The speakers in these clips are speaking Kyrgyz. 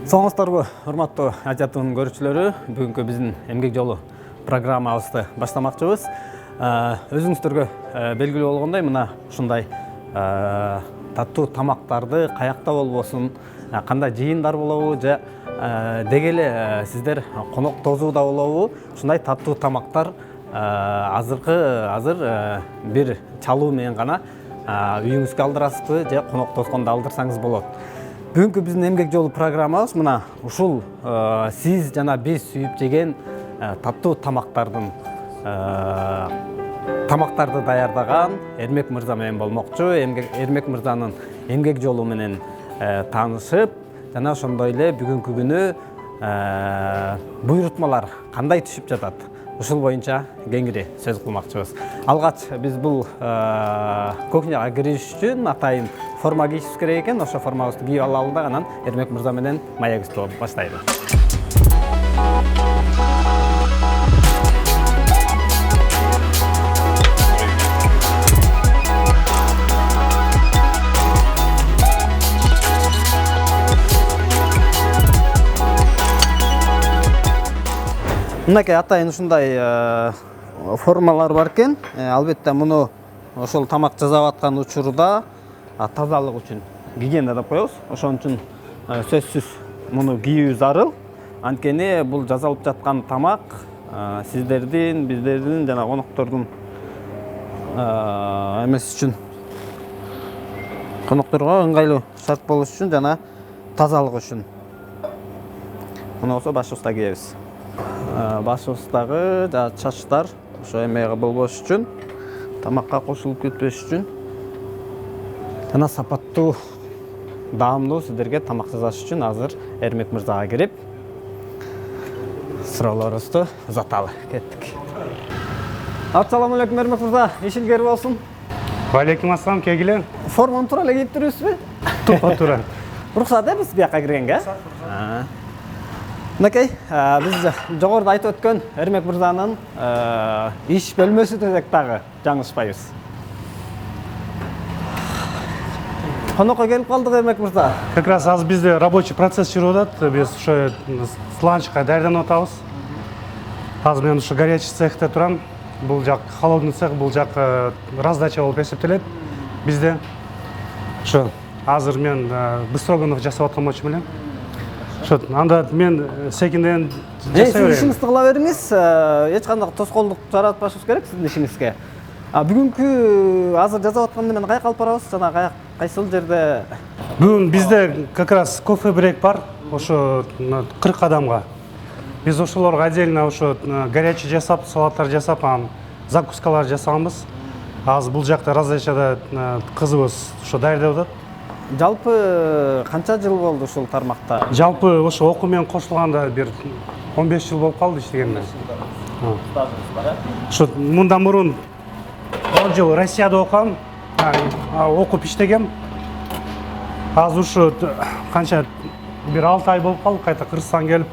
Саламатсыздарбы, урматтуу ажаттын көрүүчүлөрү. Бүгүнкү биздин эмгек жолу программабызды баштамакчыбыз. Өзүңүздөргө белгилүү болгондой, мына ушундай таттуу тамактарды каякта болбосун, кандай жыйындар болобу же деги эле сиздер конок тосууда болобу, ушундай таттуу тамактар азыр бир чалуу менен гана үйүңүзгө алдырасызбы же конок тоскондо алдырсаңыз болот. Бүгүнкү биздин эмгек жолу программабыз мына ушул сиз жана биз сүйүп жеген таттуу тамактарды даярдаган Эрмек мырза менен болмокчу. Эрмек мырзанын эмгек жолу менен таанышып, жана ошондой эле бүгүнкү күнү буйрутмалар кандай түшүп жатат, ушул боюнча кеңири сөз кылмакчыбыз. Алгач биз бул кухняга кириш үчүн атайын форма кийишибиз керек экен. Ошо формабызды кийип алалы да анан Эрмек мырза менен маегибизди баштайлы. Мынакей атайын ушундай формалар бар экен. Албетте муну ошол тамак жасап аткан учурда тазалык үчүн гигиена деп коебуз. Ошон үчүн сөзсүз муну кийүү зарыл. Анткени бул жасалып жаткан тамак сиздердин, биздердин жана коноктордун эмес үчүн, конокторго ыңгайлуу шарт болуш үчүн жана тазалык үчүн. Муну болсо башыбызда кийебиз. Башыбыздагы чачтар ошо эмеге болбош үчүн, тамакка кошулуп кетпеш үчүн жана сапаттуу, даамдуу сиздерге тамак жасаш үчүн азыр Эрмек мырзага кирип суроолорубузду узаталы. Кеттик. Ассаламу алейкум Эрмек мырза, ишилгер болсун. Валейкум ассалам, кегиле. Форманы туура эле кийип турбузбу? Туура. Уруксат биз бияка киргенге. Мынакей, биз жогоруда айтып өткөн Эрмек мырзанын иш бөлмөсү десек дагы жаңылышпайбыз. Конокко келип калдык Эрмек мырза. Как раз азыр бизде рабочий процесс жүрүп атат. Биз ошо ланчка даярданып атабыз. Азыр мен ошо горячий цехте турам. Бул жак холодный цех, бул жак раздача болуп эсептелет бизде. Ошо азыр мен быстроганов жасап аткан болчумун эле. Ошо анда мен секинден жасай берем. Ишиңизди кыла бериңиз. Эч кандай тоскоолдук жаратпашыбыз керек сиздин ишиңизге. Бүгүнкү азыр жасап атканды мен каяка алып барабыз жана кайсыл жерде? Бүгүн бизде как раз кофе брейк бар. Ошо 40 адамга. Биз ошолорго отдельно ошо горячий жасап, салаттар жасап, закускалар жасаганбыз. Азыр бул жакта раздачада кызыбыз ошо даярдап атат. Жалпы канча жыл болду ушул тармакта? Жалпы ошо окуу менен кошулганда бир 15 жыл болуп калды иштегенде. Ошо мындан мурун 10 жыл Россияда окугам, окуп иштегем. Азыр ушу канча бир 6 ай болуп калды, кайта Кыргызстанга келип.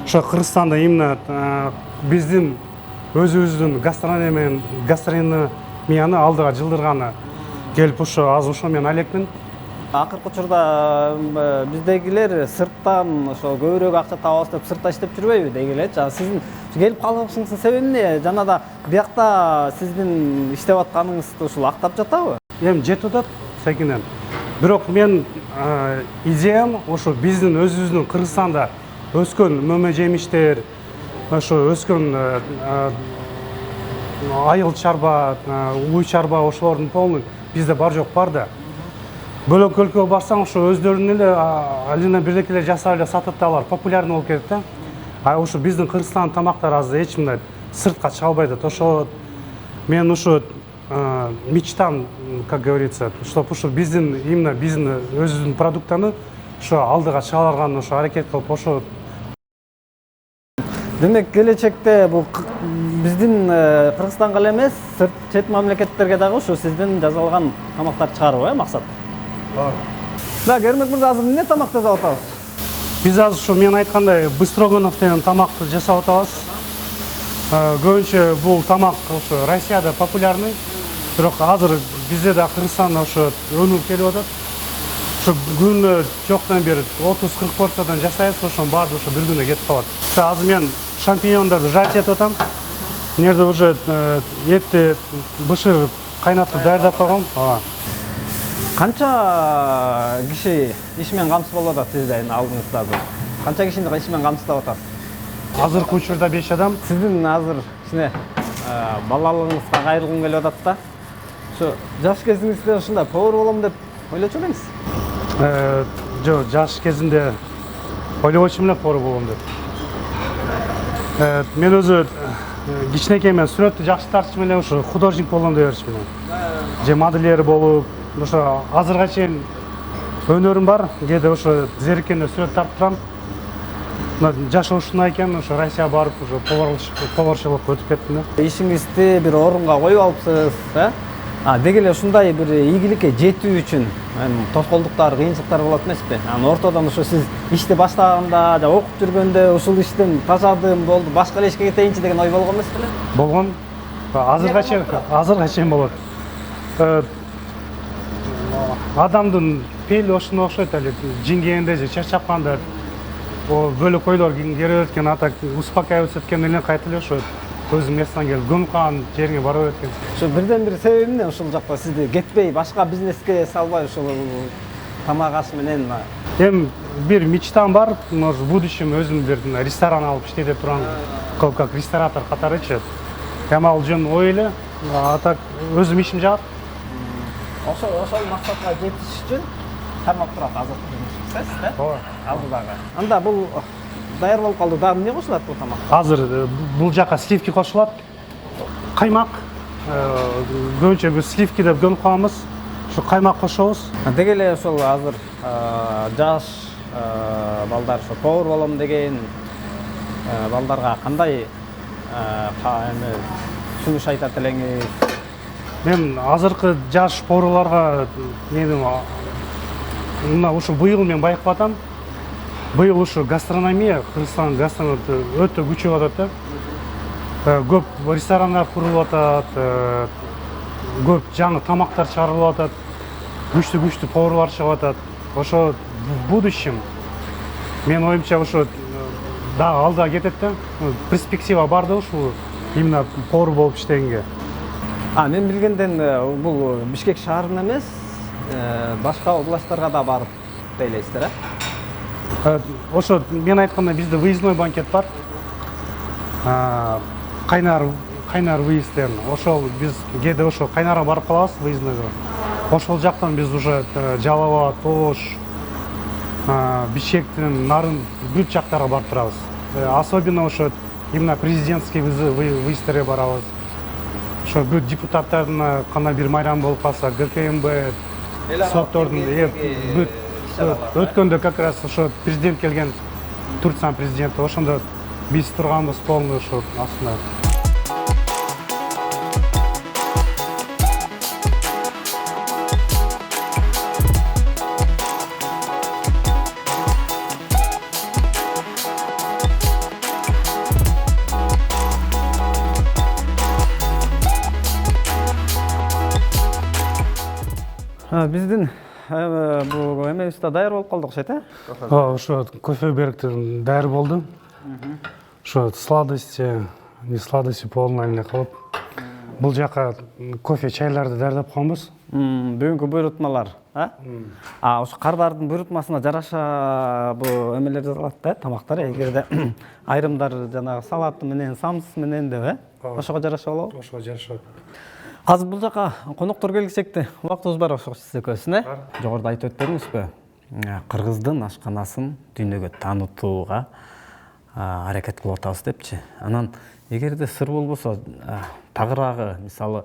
Ошо Кыргызстанда именно биздин өзүбүздүн гастрономияны алдыга жылдырганы келип ошо азыр ошо менен алекмин. Акыркы учурда биздегилер сырттан ошо көбүрөөк акча табабыз деп сыртта иштеп жүрбөйбү дегиле. Жана сиздин келип калышыңыздын себеби эмне? Жана да биякта сиздин иштеп атканыңызды ушул актап жатабы? Эми жетип атат секинен. Бирок мен идеям ошо биздин өзүбүздүн Кыргызстанда өскөн мөмө жемиштер, ошо өскөн айыл чарба, уй чарба ошолордун полный бизде бар жок бар да. Бөлөк өлкөгө барсаң ошо өздөрүнүн эле алина бирдекелер жасап эле сатып алар популярный болуп кетет да. Ошо биздин Кыргызстан тамактары азыр эч мындай сыртка чыга албай атат. Ошо мен ошо мечтам, как говорится, чтобы ошо биздин именно биздин өзүбүздүн продуктаны ошо алдыга чыгарган ошо аракет кылып ошо. Демек келечекте бул биздин Кыргызстанга эле эмес, чет мамлекеттерге дагы ошо сиздин жасалган тамактарды чыгаруу максат. Да, Эрмек мырза, азыр эмне тамак жасап атабыз? Биз азыр ушу мен айткандай быстроганов деген тамакты жасап атабыз. Көбүнчө бул тамак ошо Россияда популярный. Бирок азыр бизде да Кыргызстанда ошо өнүгүп келип атат. Ошо күнүнө жоктон бери 30-40 порциядан жасайбыз, ошонун баары ошо бир күнүнө кетип калат. Азыр мен шампиньондорду жарып этип атам. Нерде уже этти бышырып кайнатып даярдап койгом. Канча киши иш менен камсыз болуп атат сиздин алдыңызда? Канча кишини иш менен камсыздап атасыз? Азыркы учурда 5 адам. Сиздин азыр кичине балалыгыңызга кайрылгым келип атат да. Ошо жаш кезиңизде ушундай повар болом деп ойлочу элеңиз? Жок, жаш кезинде ойлобочумун эле повар болом деп. Мен өзү кичинекей мен сүрөттү жакшы тартышым эле, ошо художник болом деп берчүмүн. Же модельер болуп, ошо азырга чейин өнөрүм бар. Кээде ошо зериккенде сүрөт тартып турам. Жашоо ушундай экен, ошо Россияга барып, ошо поварчылыкка өтүп кеттим. Ишиңизди бир орунга коюп алыпсыз, деги эле ушундай бир ийгиликке жетүү үчүн тоскоолдуктар, кыйынчылыктар болот эмеспи? Ортодон ошо сиз ишти баштаганда, же окуп жүргөндө ушул иштен тажадым болду, башка эле ишке кетейинчи деген ой болгон эмес беле? Болгон. Азырга чейин болот. Адамдын пейили ошондой окшойт эле. Жиңгегенде же чарчап калганда бөлөк ойлор келип өткөн, атак успокаиваться эткенден кийин кайта эле ошо өзүм местан келип көмүп калган жериңе барып өткөн. Ошо бирден бир себеби эмне ушул жакта сизди кетпей, башка бизнеске салбай ушул тамак аш менен? Эми бир мечтам бар, может, в будущем өзүм бир ресторан алып иштейт деп турам, как ресторатор катарычы. Эми ал жөн ой эле, а так өзүм ишим жагат. Ошол максатка жетиш үчүн кармап турат азыркы жұмысыңыз, да? Ооба. Алдыдагы. Анда бул даяр болуп калды, дагы эмне кошулат бул тамакка? Азыр бул жака сливки кошулат. Каймак. Көбүнчө биз сливки деп көнүп калабыз. Ушу каймак кошобуз. Деги эле ошол азыр жаш балдар ошо повар болом деген балдарга кандай сунуш айтат элеңиз? Мен азыркы жаш поварларга мына ушу быйыл мен байкап атам. Быйыл ушу гастрономия, Кыргызстан гастрономия өтө күчөп атат да. Көп ресторандар курулуп атат, көп жаңы тамактар чыгарылып атат, күчтүү поварлар чыгып атат. Ошо в будущем мен оюмча ошо дагы алда кетет да. Перспектива бар да ушул именно повар болуп иштегенге. Мен билгенден бул Бишкек шаарына эмес, башка областтарга да барып дейлейсиздер, Ошо мен айткандай бизде выездной банкет бар. Кайнар выездден. Ошол биз кээде ошо Кайнарга барып калабыз выезднойго. Ошол жактан биз уже Жалал абад, Ош, Бишкектин нарын бүт жактарга барып турабыз. Особенно ошо именно президентский выезддерге барабыз. Ошо бүт депутаттардын кандай бир майрам болуп калса, ГКМБ, соттордун бүт өткөндө как раз ошо президент келген, Турциянын президенти, ошондо биз турганбыз полный ошо астында. Биздин бул эмебиз да даяр болуп калды окшойт, Ошо кофе бериктер даяр болду. Ошо сладости, не сладости полный эле кылып. Бул жака кофе, чайларды даярдап койгонбуз. Бүгүнкү буйрутмалар, ошо кардардын буйрутмасына жараша бул эмелер жазылат да, тамактар, эгерде айрымдар жанагы салат менен, самс менен деп, ошого жараша болобу? Ошого жарашат. Азыр бул жака коноктор келгисекти, убактыбыз бар окшойт сиз экөөсүн, Жогоруда айтып өттүңүзбү? Кыргыздын ашканасын дүйнөгө таанытууга аракет кылып атабыз депчи. Анан эгерде сыр болбосо, тагыраагы, мисалы,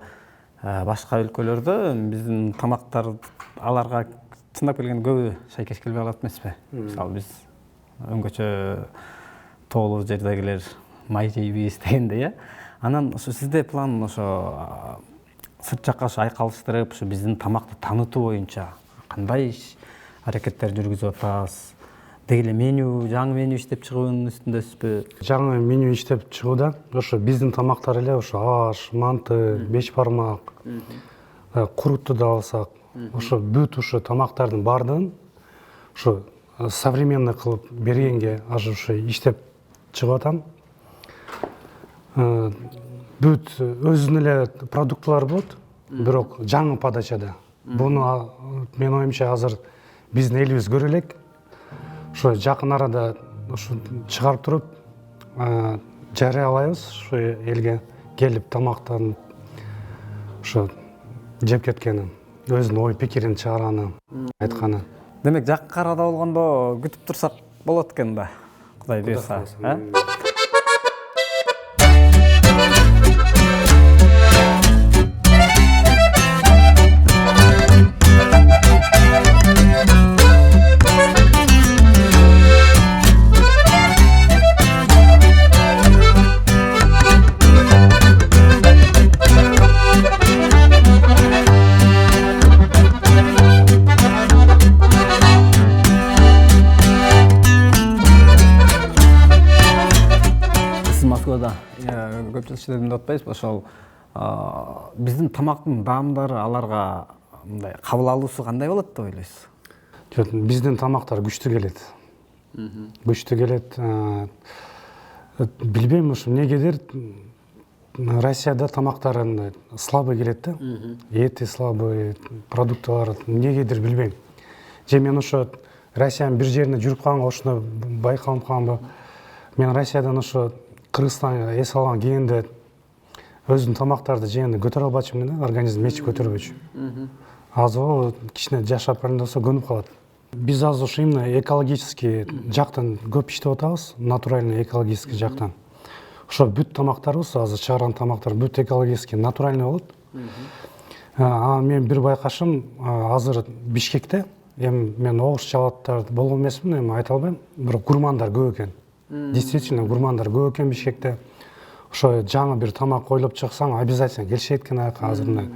башка өлкөлөрдө биздин тамактар аларга чындап келгенде көбү шайкеш келбей калат эмеспи? Мисалы биз өңгөчө тоолуу жердегилер май жейбиз дегенде, Анан ошо сизде план ошо сырт жакка айкалыштырып, ушу биздин тамакты таанытуу боюнча кандай аракеттер жүргүзүп атасыз? Деги эле меню, жаңы меню иштеп чыгуунун үстүндөсүзбү? Жаңы меню иштеп чыгууда, ошо биздин тамактар эле, ошо аш, манты, беш бармак, куруту да алсак, ошо бүт ошо тамактардын баардыгын ушу современный кылып бергенге азыр ушу иштеп чыгып атам. Бүт өзүнүн эле продуктлары болот, бирок жаңы подачада. Буну мен оюмча азыр биздин элибиз көрө элек. Ошо жакын арада ушу чыгарып туруп жарыялайбыз, ушу элге келип тамактанып ушу жеп кеткени, өзүнүн ой пикирин чыгарганы, айтканы. Демек жакын арада болгондо күтүп турсак болот экен да. Кудай буйрса, Москвада көпчүлүк иштедим деп атпайсызбы? Ошол биздин тамактын даамдары аларга мындай кабыл алуусу кандай болот деп ойлойсуз? Жок, биздин тамактар күчтүү келет. Күчтүү келет. Билбейм, ушу эмнегедир Россияда тамактар слабый келет да. Эти слабый, продуктылар эмнегедир билбейм. Же мен ошо Россиянын бир жерине жүрүп калганга ошону байкалып калганбы? Мен Россиядан ошо Кыргызстанга эс алган кийинде өзүмдүн тамактарды жегенде көтөрө албачумун да, организм эч көтөрбөчү. Азыр кичине жашап барганда болсо көнүп калат. Биз азыр ушу именно экологический жактан көп иштеп атабыз, натуральный экологический жактан. Ошо бүт тамактарыбыз азыр чыгарган тамактар бүт экологический, натуральный болот. Мен бир байкашым, азыр Бишкекте, эми мен огуш чалаттарды болгон эмесмин, эми айта албайм, бирок гурмандар көп экен. Действительно, гурмандар көп экен Бишкекте. Ошо жаңы бир тамак ойлоп чыксаң, обязательно келишет экен аяка. Азыр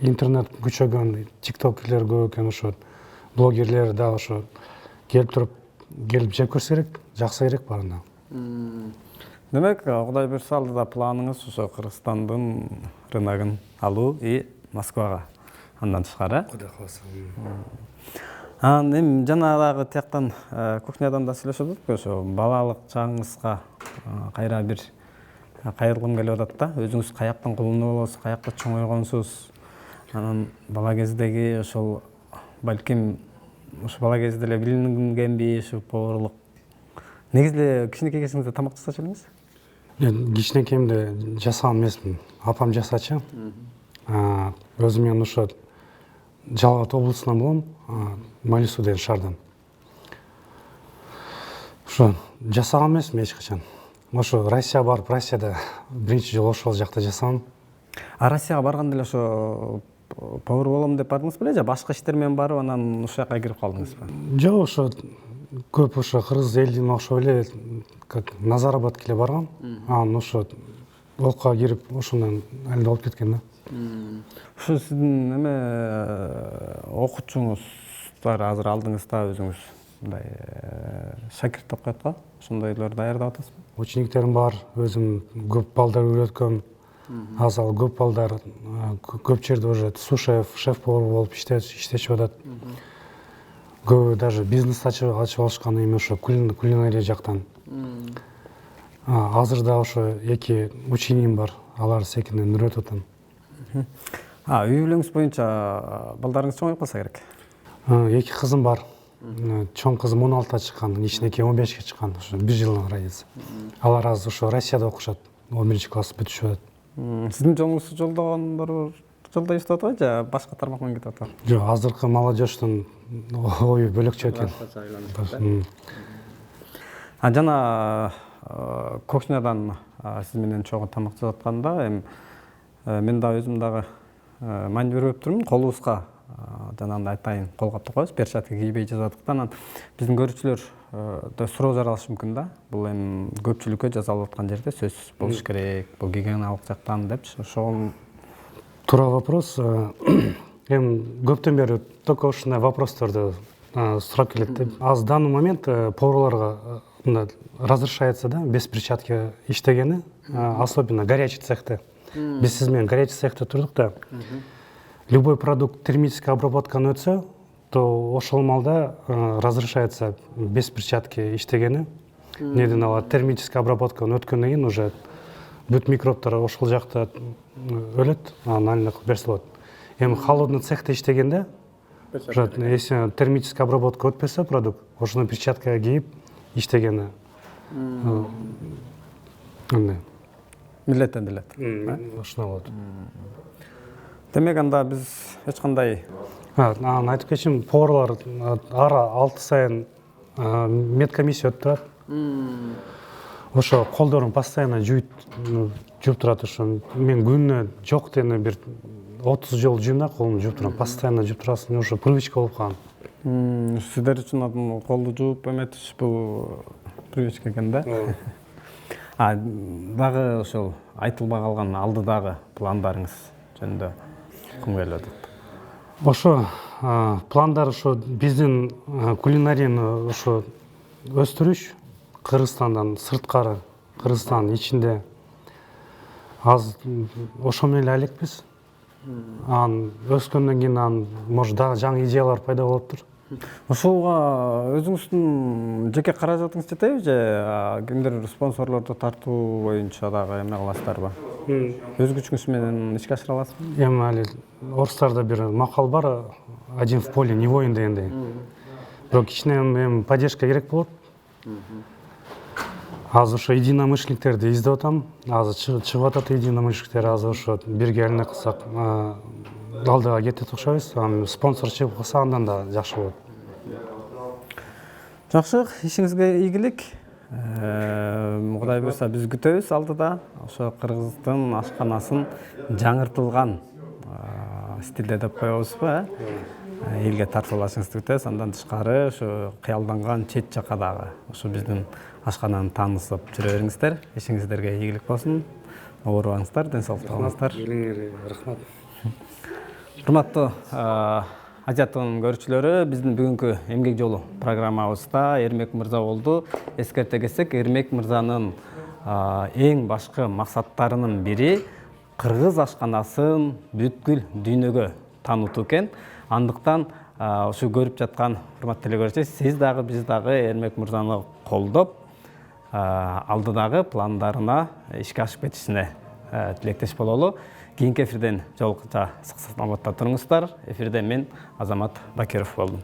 интернет күчөгөн, тиктокерлер көп экен, ошо блогерлер да ошо келип туруп, келип жеп көрсө керек, жакса керек барында. Демек, Кудай буйрса алдыда планыңыз ошо Кыргызстандын рыногун алуу и Москвага андан тышкары. Кудай кааласа. Эми жана дагы тияктан кухнядан да сүйлөшүп атпайбы, ошо балалык чагыңызга кайра бир кайрылгым келип атат да. Өзүңүз каяктан кулунуп болосуз, каякта чоңойгонсуз? Анан бала кездеги ошол балким ошо бала кезде эле билингенби ушу поварлык? Негизи эле кичинекей кезиңизде тамак жасачу элеңиз? Кичинекейимде жасаган эмесмин. Апам жасачу. Өзүм мен ошо Жалал Абад облусунан болом, Малису деген шаардан. Ошо жасаган эмесмин эч качан. Ошо Россияга барып, Россияда биринчи жолу ошол жакта жасагам. Россияга барганда эле ошо повар болом деп бардыңыз беле, же башка иштермен менен барып анан ошол жака кирип калдыңызбы? Жок, ошо көп ошо кыргыз элине окшоп эле как на заработки эле баргам. Анан ошо окко кирип ошондон алып болуп кеткен да. Ушу сиздин эме окуучуңуздар азыр алдыңызда өзүңүз мындай шакирт деп коет го, ошондойлор даярдап атасызбы? Учениктерим бар, өзүм көп балдар үйрөткөм. Азыр көп балдар көп жерде уже сушеф, шеф-повар болуп иштешип атат. Көбү даже бизнес ачып алышкан эми ошо кулинария жактан. Азыр да ошо эки учениким бар, алар секинден үйрөтүп атам. Үй бүлөңүз боюнча балдарыңыз чоңоюп калса керек? Эки кызым бар. Чоң кызым 16-та чыккан, кичинекей 15-ке чыккан, ошо 1 жылдан разница. Алар азыр ошо Россияда окушат, 11-класс бүтүшүп атат. Сиздин жолуңузду жолдогондор жолдо иштеп атабы же башка тармак менен кетип атабы? Жок, азыркы молодежьтун ою бөлөкчө экен. Жана кухнядан сиз менен чогуу тамак жасап атканда, эми мен да өзүм дагы маани берип турмун, колубузга жанагындай атайын кол каптап коебуз, перчатка кийбей жасадыктан биздин көрүүчүлөр суроо жаралышы мүмкүн да. Бул эми көпчүлүккө жасалып аткан жерде сөзсүз болуш керек, бул гигиеналык жактан депчи. Ошол туура вопрос. Эми көптөн бери только ушундай вопросторду сурап келет. Аз в данный момент поварларга разрешается, да, без перчатки иштегени, особенно горячий цехте. Биз сиз менен горячий цехте турдук да. Любой продукт термический обработканы өтсө, то ошол малда разрешается без перчатки иштегени. Неден алат термический обработканы өткөндөн кийин уже бүт микробтар ошол жакта өлөт, анан алына берсе болот. Эми холодный цехте иштегенде если термический обработка өтпөсө продукт, ошону перчаткага кийип иштегени. Милдеттен делет. Ошоно болот. Демек анда биз эч кандай Анан айтып кетчүмүн, поварлар ара 6 сайын медкомиссия өтүп турат. Ошо колдорун постоянно жууп турат. Ошо мен күнүнө жок дегенде бир 30 жолу жуйм да, колумду жууп турам. Постоянно жууп турасың, ошо привычка болуп калган. Сиздер үчүн колду жууп эметиш бул привычка экен да. Дагы ошол айтылбай калган алдыдагы пландарыңыз жөнүндө кым келип атат? Ошо пландар ошо биздин кулинарияны ошо өстүрүш, Кыргызстандан сырткары, Кыргызстан ичинде аз ошо менен эле элекпиз. Анан өскөндөн кийин анан может дагы жаңы идеялар пайда болуптур. Ошолго өзүңүздүн жеке каражатыңыз жетеби же кимдир спонсорлорду тартуу боюнча дагы эме кыласыздарбы? Өз күчүңүз менен ишке ашыра аласызбы? Эми али орустарда бир макал бар, один в поле не воин дегендей. Бирок кичине эми поддержка керек болот. Азыр ошо единомышленниктерди издеп атам. Азыр чыгып атат единомышленниктер, азыр ошо бирге аралашып кылсак алдыга кетет окшойбуз. Спонсор чыгып калса андан да жакшы болот. Жакшы, ишиңизге ийгилик. Кудай буйрса биз күтөбүз алдыда. Ошо Кыргыздын ашканасын жаңыртылган стилде деп коебузбу, элге тартып алышыңызды күтөбүз. Андан тышкары ошо кыялданган чет жака дагы ошо биздин ашкананы таанысып жүрө бериңиздер. Ишиңиздерге ийгилик болсун. Оорубаңыздар, ден соолукту алыңыздар. Рахмат. Урматтуу Ажаттын көрүүчүлөрү, биздин бүгүнкү эмгек жолу программабызда Эрмек мырза болду. Эскерте кетсек, Эрмек мырзанын эң башкы максаттарынын бири кыргыз ашканасын бүткүл дүйнөгө таанытуу экен. Андыктан ушу көрүп жаткан урматтуу телекөрүүчү, сиз дагы биз дагы Эрмек мырзаны колдоп, алдыдагы пландарына ишке ашып кетишине тилектеш бололу. Кийинки эфирден жолукканча сак саламатта туруңуздар. Эфирде мен Азамат Бакиров болдум.